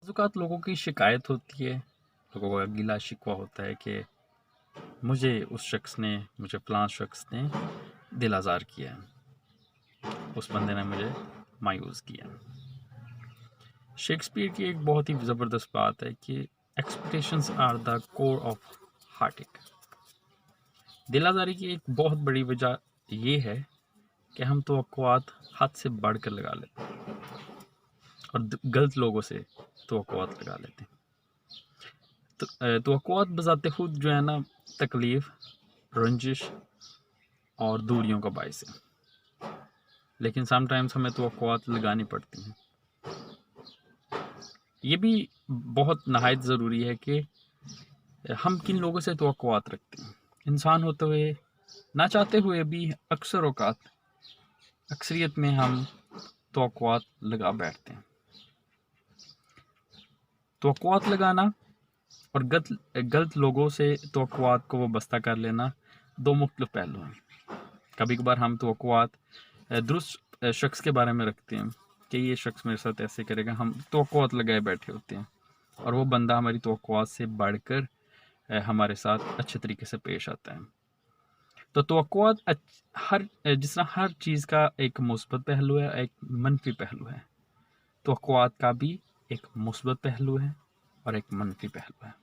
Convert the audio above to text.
بعض औक़ात लोगों की शिकायत होती है, लोगों का गिला शिकवा होता है कि मुझे फ़लाँ शख़्स ने दिल आज़ार किया है, उस बंदे ने मुझे मायूस किया। शेक्सपियर की एक बहुत ही ज़बरदस्त बात है कि expectations are the core of heartache. दिल आज़ारी की एक बहुत बड़ी वजह ये है कि हम तवक्कुआत हद से बढ़कर लगा लेते हैं और गलत लोगों से तवक्कुआत लगा लेते हैं। तवक्कुआत बज़ाते खुद जो है ना, तकलीफ़, रंजिश और दूरियों का बायस है, लेकिन समटाइम्स हमें तवक्कुआत लगानी पड़ती हैं। ये भी बहुत नहायत ज़रूरी है कि हम किन लोगों से तवक्कुआत रखते हैं। इंसान होते हुए, ना चाहते हुए भी अक्सर औक़ात, अक्सरियत में हम तवक्कुआत लगा बैठते हैं। तवक्कुआत लगाना और गलत लोगों से तवक्कुआत को वाबस्ता कर लेना दो मुख्तलिफ पहलू हैं। कभी कभार हम तवक्कुआत दुरुस्त शख्स के बारे में रखते हैं कि ये शख्स मेरे साथ ऐसे करेगा, हम तवक्कुआत लगाए बैठे होते हैं और वो बंदा हमारी तवक्कुआत से बढ़कर हमारे साथ अच्छे तरीके से पेश आता है। तो तवक्कुआत जिस तरह हर चीज़ का एक मुस्बत पहलू है, एक मनफी पहलू है, तवक्कुआत का भी एक मुस्बत पहलू है और एक मनफी पहलू है।